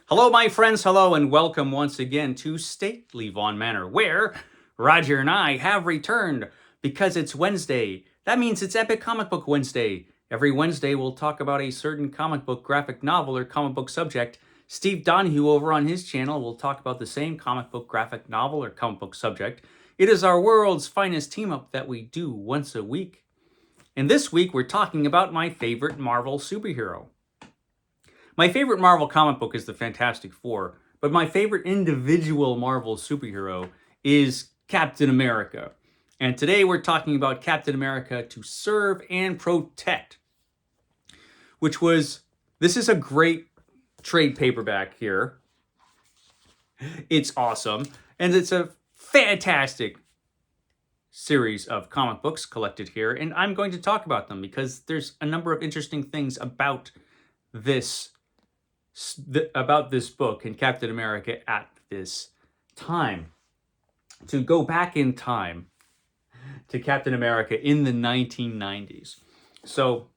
Hello, my friends. Hello, and welcome once again to Stately Vaughan Manor, where Roger and I have returned because it's Wednesday. That means it's Epic Comic Book Wednesday. Every Wednesday, we'll talk about a certain comic book, graphic novel, or comic book subject. Steve Donoghue over on his channel will talk about the same comic book, graphic novel, or comic book subject. It is our world's finest team up that we do once a week. And this week, we're talking about my favorite Marvel superhero. My favorite Marvel comic book is the Fantastic Four, but my favorite individual Marvel superhero is Captain America. And today we're talking about Captain America to Serve and Protect, this is a great trade paperback here. It's awesome, and it's a fantastic series of comic books collected here, and I'm going to talk about them because there's a number of interesting things about this book and Captain America at this time. To go back in time to Captain America in the 1990s. So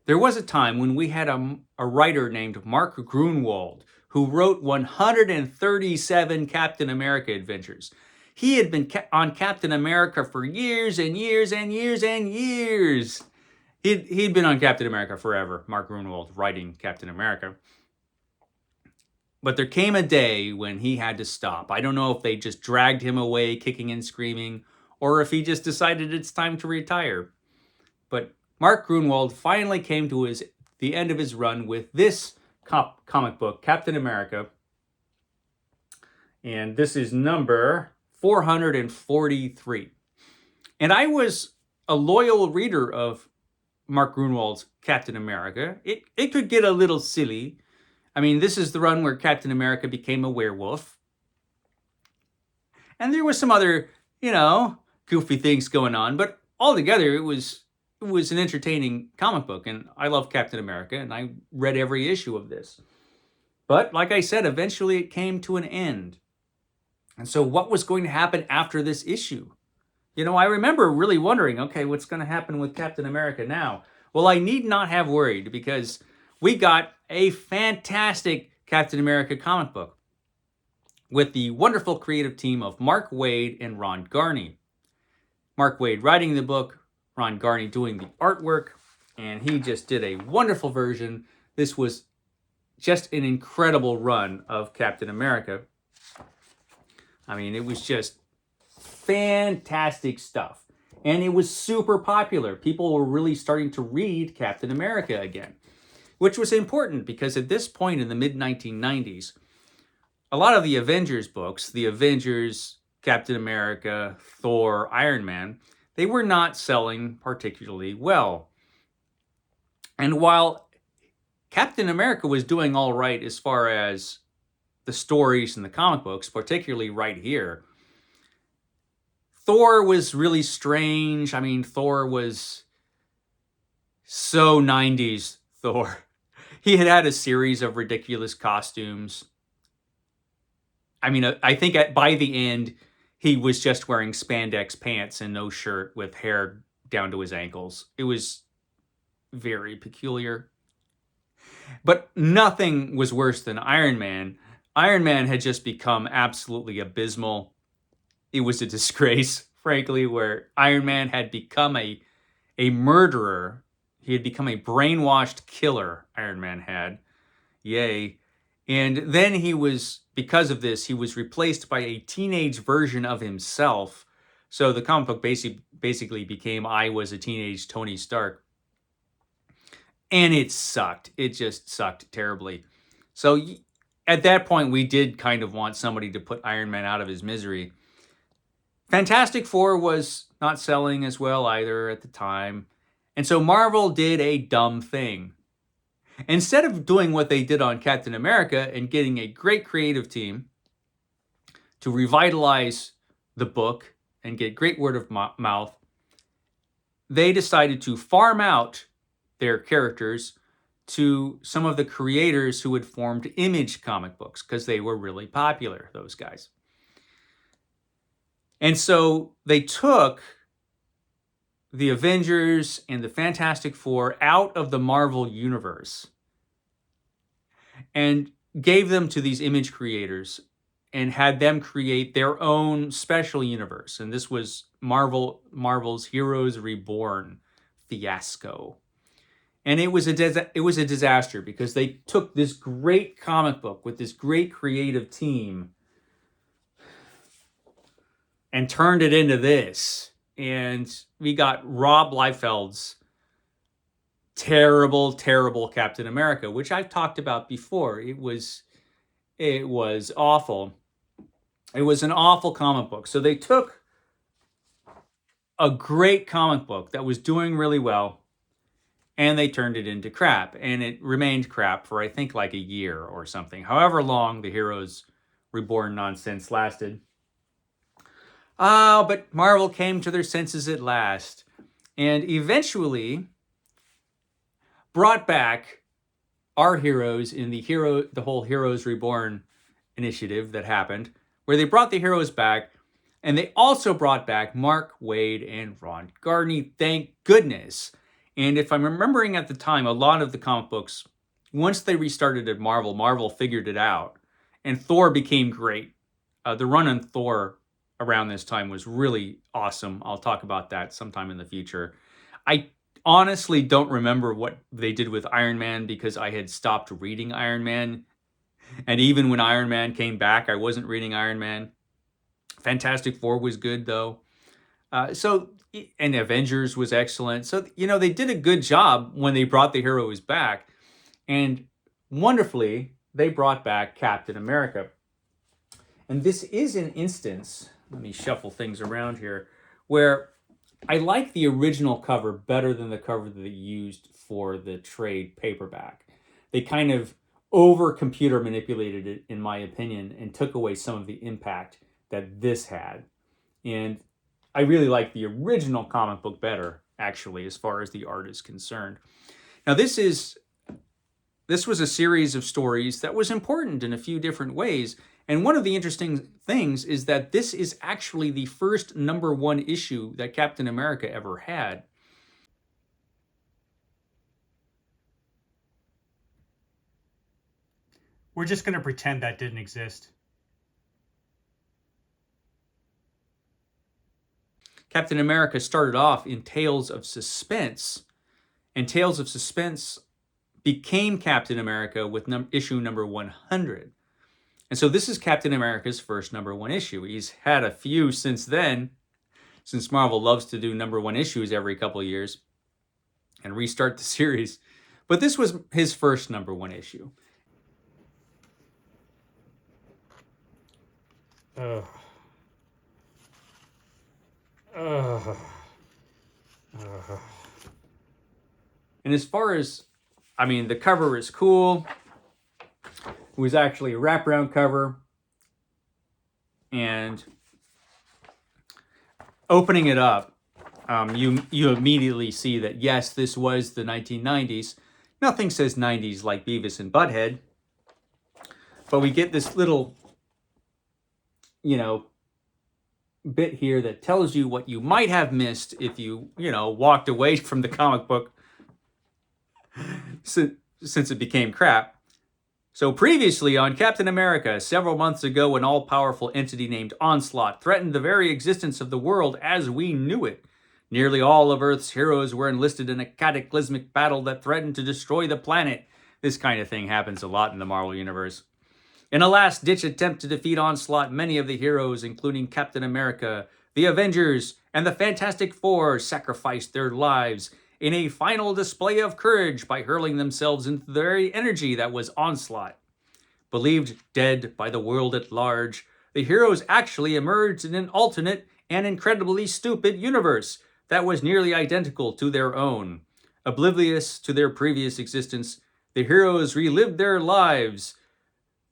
there was a time when we had a writer named Mark Grunewald who wrote 137 Captain America adventures. He had been on Captain America for years and years and years and years. He'd been on Captain America forever, Mark Grunewald writing Captain America. But there came a day when he had to stop. I don't know if they just dragged him away kicking and screaming, or if he just decided it's time to retire. But Mark Grunewald finally came to the end of his run with this comic book, Captain America. And this is number 443. And I was a loyal reader of Mark Grunewald's Captain America. It could get a little silly. I mean, this is the run where Captain America became a werewolf. And there was some other, goofy things going on. But altogether, it was an entertaining comic book. And I love Captain America, and I read every issue of this. But like I said, eventually it came to an end. And so what was going to happen after this issue? I remember really wondering, okay, what's going to happen with Captain America now? Well, I need not have worried because we got a fantastic Captain America comic book with the wonderful creative team of Mark Waid and Ron Garney. Mark Waid writing the book, Ron Garney doing the artwork, and he just did a wonderful version. This was just an incredible run of Captain America. I mean, it was just fantastic stuff. And it was super popular. People were really starting to read Captain America again, which was important because at this point in the mid-1990s, a lot of the Avengers books, the Avengers, Captain America, Thor, Iron Man, they were not selling particularly well. And while Captain America was doing all right as far as the stories and the comic books, particularly right here, Thor was really strange. I mean, Thor was so 90s Thor. He had a series of ridiculous costumes. I mean, I think by the end, he was just wearing spandex pants and no shirt with hair down to his ankles. It was very peculiar. But nothing was worse than Iron Man. Iron Man had just become absolutely abysmal. It was a disgrace, frankly, where Iron Man had become a murderer. He had become a brainwashed killer, Iron Man had. Yay. And then because of this, he was replaced by a teenage version of himself. So the comic book basically became I was a teenage Tony Stark. And it sucked. It just sucked terribly. So at that point, we did kind of want somebody to put Iron Man out of his misery. Fantastic Four was not selling as well either at the time. And so Marvel did a dumb thing. Instead of doing what they did on Captain America and getting a great creative team to revitalize the book and get great word of mouth, they decided to farm out their characters to some of the creators who had formed Image comic books because they were really popular, those guys. And so they took the Avengers and the Fantastic Four out of the Marvel universe. And gave them to these image creators and had them create their own special universe. And this was Marvel's Heroes Reborn fiasco. And it was a disaster because they took this great comic book with this great creative team and turned it into this. And we got Rob Liefeld's terrible, terrible Captain America, which I've talked about before. It was awful. It was an awful comic book. So they took a great comic book that was doing really well and they turned it into crap. And it remained crap for, I think, like a year or something. However long the Heroes Reborn nonsense lasted. But Marvel came to their senses at last and eventually brought back our heroes in the whole Heroes Reborn initiative that happened, where they brought the heroes back, and they also brought back Mark Waid and Ron Gardner, thank goodness. And if I'm remembering at the time, a lot of the comic books, once they restarted at Marvel figured it out, and Thor became great. The run on Thor around this time was really awesome. I'll talk about that sometime in the future. I honestly don't remember what they did with Iron Man because I had stopped reading Iron Man. And even when Iron Man came back, I wasn't reading Iron Man. Fantastic Four was good, though. And Avengers was excellent. So, they did a good job when they brought the heroes back. And wonderfully, they brought back Captain America. And this is an instance, let me shuffle things around here, where I like the original cover better than the cover that they used for the trade paperback. They kind of over computer manipulated it, in my opinion, and took away some of the impact that this had. And I really like the original comic book better, actually, as far as the art is concerned. Now, this was a series of stories that was important in a few different ways. And one of the interesting things is that this is actually the first #1 issue that Captain America ever had. We're just going to pretend that didn't exist. Captain America started off in Tales of Suspense, and Tales of Suspense became Captain America with issue number 100. And so this is Captain America's first #1 issue. He's had a few since then, since Marvel loves to do #1 issues every couple of years and restart the series. But this was his first #1 issue. Ugh. And as far as, the cover is cool. It was actually a wraparound cover. And opening it up, you immediately see that, yes, this was the 1990s. Nothing says 90s like Beavis and Butthead. But we get this little, bit here that tells you what you might have missed if you, walked away from the comic book since it became crap. So previously on Captain America, several months ago, an all-powerful entity named Onslaught threatened the very existence of the world as we knew it. Nearly all of Earth's heroes were enlisted in a cataclysmic battle that threatened to destroy the planet. This kind of thing happens a lot in the Marvel Universe. In a last-ditch attempt to defeat Onslaught, many of the heroes, including Captain America, the Avengers, and the Fantastic Four, sacrificed their lives in a final display of courage by hurling themselves into the very energy that was Onslaught. Believed dead by the world at large, the heroes actually emerged in an alternate and incredibly stupid universe that was nearly identical to their own. Oblivious to their previous existence, the heroes relived their lives,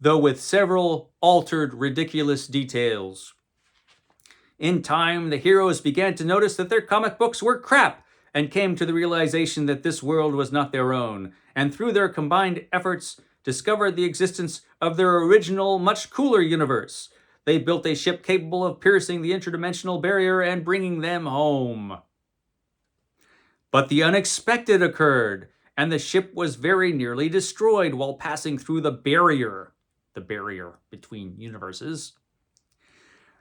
though with several altered, ridiculous details. In time, the heroes began to notice that their comic books were crap and came to the realization that this world was not their own, and through their combined efforts, discovered the existence of their original, much cooler universe. They built a ship capable of piercing the interdimensional barrier and bringing them home. But the unexpected occurred, and the ship was very nearly destroyed while passing through the barrier between universes.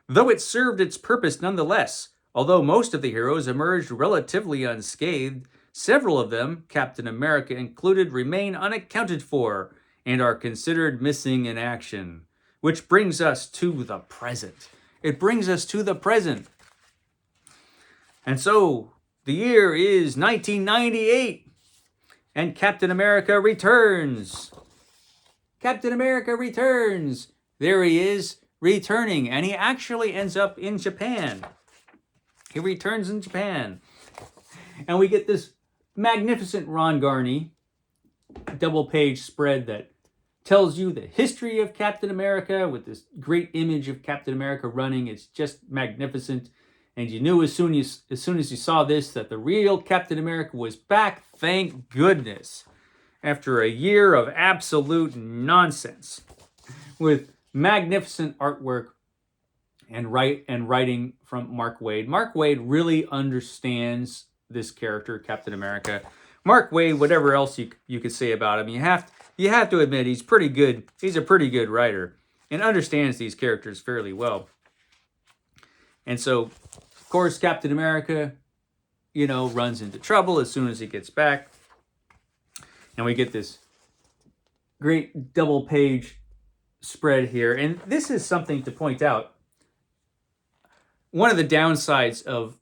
Though it served its purpose nonetheless, although most of the heroes emerged relatively unscathed, several of them, Captain America included, remain unaccounted for and are considered missing in action. Which brings us to the present. It brings us to the present. And so, the year is 1998, and Captain America returns. Captain America returns. There he is, returning, and he actually ends up in Japan. He returns in Japan. And we get this magnificent Ron Garney double-page spread that tells you the history of Captain America with this great image of Captain America running. It's just magnificent. And you knew as soon as you saw this that the real Captain America was back. Thank goodness. After a year of absolute nonsense, with magnificent artwork and writing from Mark Waid. Mark Waid really understands this character, Captain America. Mark Waid, whatever else you could say about him, you have to admit he's pretty good. He's a pretty good writer and understands these characters fairly well. And so, of course, Captain America, runs into trouble as soon as he gets back. And we get this great double-page spread here. And this is something to point out. One of the downsides of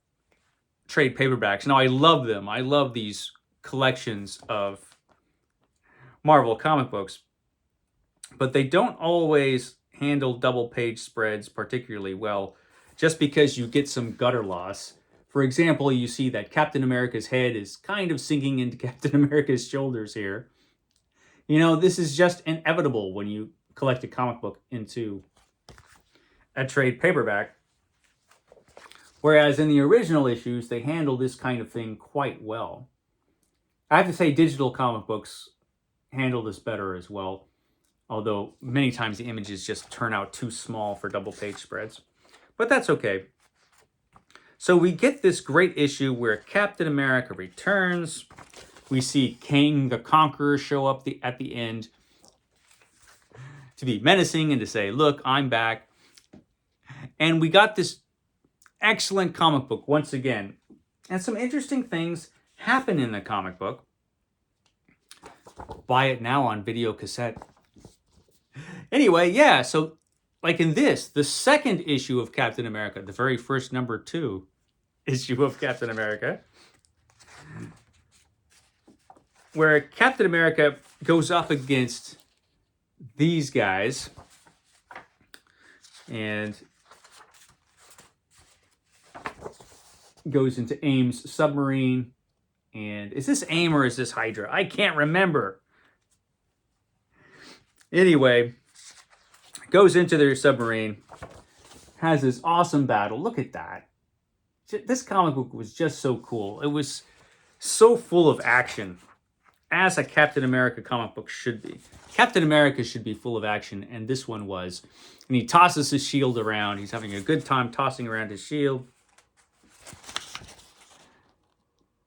trade paperbacks, now I love them. I love these collections of Marvel comic books. But they don't always handle double-page spreads particularly well, just because you get some gutter loss. For example, you see that Captain America's head is kind of sinking into Captain America's shoulders here. This is just inevitable when you collect a comic book into a trade paperback. Whereas in the original issues, they handle this kind of thing quite well. I have to say digital comic books handle this better as well, although many times the images just turn out too small for double-page spreads. But that's okay. So we get this great issue where Captain America returns. We see Kang the Conqueror show up at the end to be menacing and to say, look, I'm back. And we got this excellent comic book once again. And some interesting things happen in the comic book. Buy it now on video cassette. Anyway, yeah, so like in this, the second issue of Captain America, the very first number 2 issue of Captain America, where Captain America goes up against these guys and goes into AIM's submarine. And is this AIM or is this Hydra? I can't remember. Anyway, goes into their submarine, has this awesome battle. Look at that. This comic book was just so cool. It was so full of action, as a Captain America comic book should be. Captain America should be full of action, and this one was. And he tosses his shield around. He's having a good time tossing around his shield.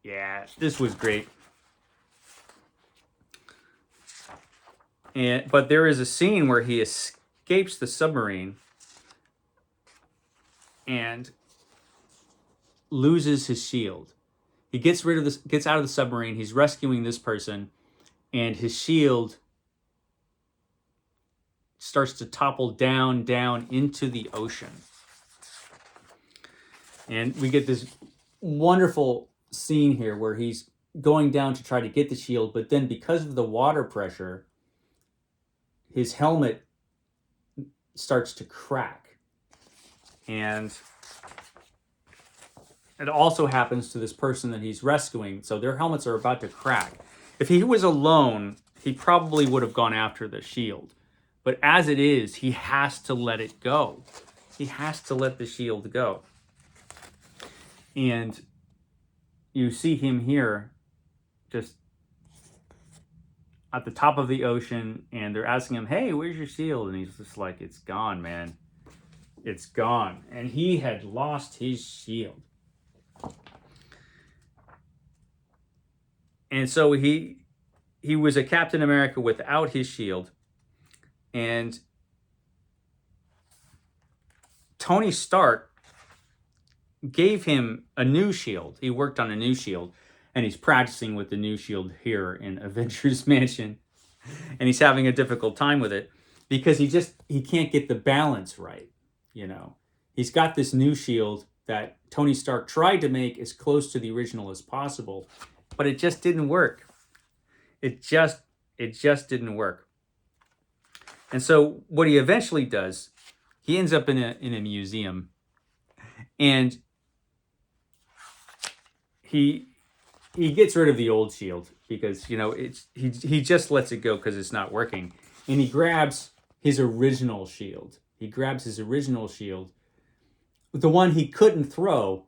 Yeah, this was great. But there is a scene where he escapes the submarine and loses his shield. He gets out of the submarine. He's rescuing this person, and his shield starts to topple down into the ocean. And we get this wonderful scene here where he's going down to try to get the shield, but then because of the water pressure, his helmet starts to crack. And it also happens to this person that he's rescuing, so their helmets are about to crack. If he was alone, he probably would have gone after the shield. But as it is, he has to let it go. He has to let the shield go. And you see him here just at the top of the ocean, and they're asking him, hey, where's your shield? And he's just like, it's gone, man. It's gone. And he had lost his shield. And so he he was a Captain America without his shield, and Tony Stark gave him a new shield. He worked on a new shield, and he's practicing with the new shield here in Avengers Mansion, and he's having a difficult time with it because he can't get the balance right. You know, he's got this new shield that Tony Stark tried to make as close to the original as possible, but it just didn't work. It just didn't work. And so what he eventually does, he ends up in a museum, and he gets rid of the old shield because he just lets it go because it's not working, and he grabs his original shield. He grabs his original shield, the one he couldn't throw.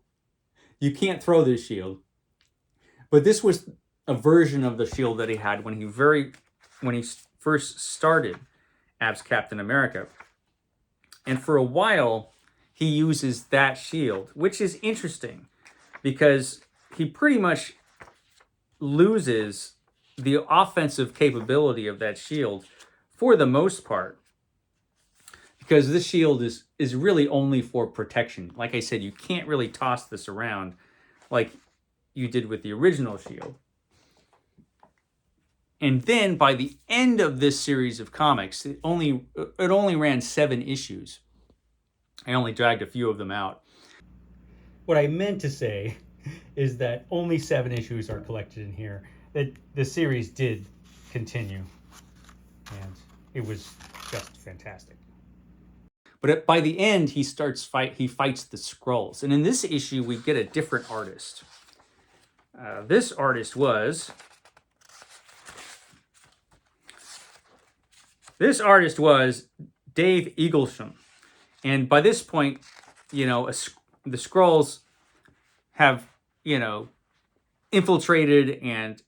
You can't throw this shield, but this was a version of the shield that he had when he first started as Captain America. And for a while, he uses that shield, which is interesting because he pretty much loses the offensive capability of that shield for the most part, because this shield is really only for protection. Like I said, you can't really toss this around like you did with the original shield. And then by the end of this series of comics, it only ran 7 issues. I only dragged a few of them out. What I meant to say is that only 7 issues are collected in here. That the series did continue, and it was just fantastic. But by the end, he fights the Skrulls, and in this issue, we get a different artist. This artist was Dave Eaglesham, and by this point, the Skrulls have infiltrated and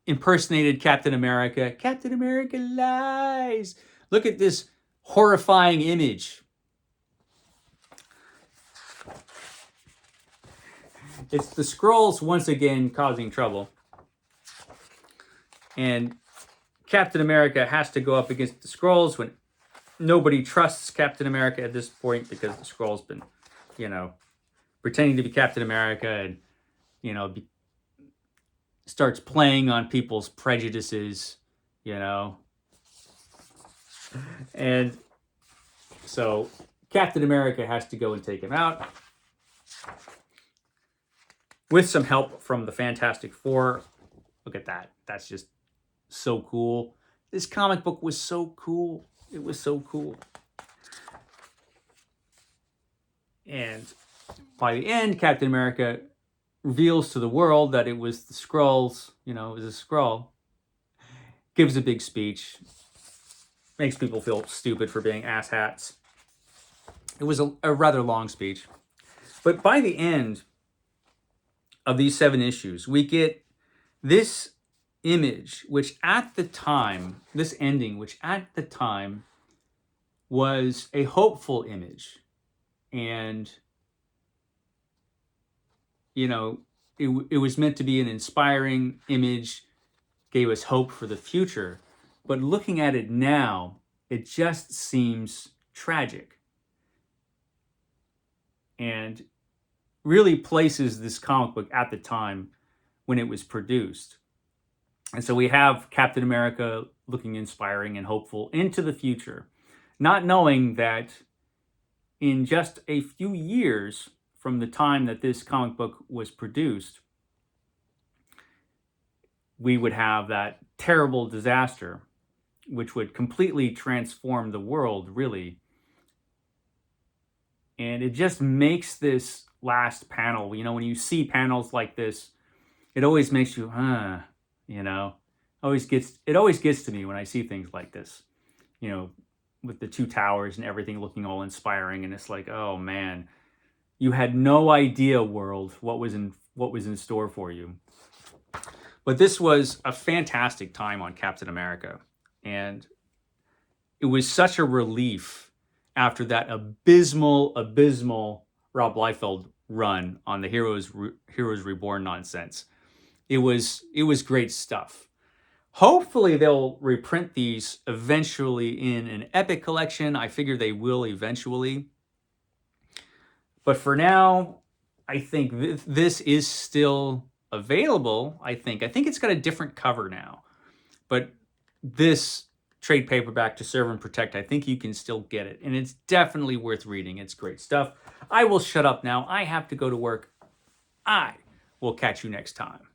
impersonated Captain America. Captain America lies. Look at this horrifying image. It's the Skrulls once again causing trouble. And Captain America has to go up against the Skrulls when nobody trusts Captain America at this point because the Skrull's been, pretending to be Captain America and, starts playing on people's prejudices, And so Captain America has to go and take him out with some help from the Fantastic Four. Look at that. That's just so cool. This comic book was so cool. It was so cool. And by the end, Captain America reveals to the world that it was the Skrulls, it was a Skrull. Gives a big speech. Makes people feel stupid for being asshats. It was a rather long speech. But by the end of these 7 issues, we get this image, which at the time, this ending, which at the time was a hopeful image. And, it was meant to be an inspiring image, gave us hope for the future. But looking at it now, it just seems tragic. And really places this comic book at the time when it was produced. And so we have Captain America looking inspiring and hopeful into the future, not knowing that in just a few years from the time that this comic book was produced, we would have that terrible disaster, which would completely transform the world, really. And it just makes this last panel, when you see panels like this, it always makes you, it always gets to me when I see things like this, with the 2 towers and everything looking all inspiring. And it's like, oh man, you had no idea, world, what was in store for you. But this was a fantastic time on Captain America. And it was such a relief after that abysmal Rob Liefeld run on the Heroes Reborn nonsense. It was great stuff. Hopefully they'll reprint these eventually in an Epic collection. I figure they will eventually. But for now, I think this is still available. I think it's got a different cover now. But this trade paperback, To Serve and Protect, I think you can still get it. And it's definitely worth reading. It's great stuff. I will shut up now. I have to go to work. I will catch you next time.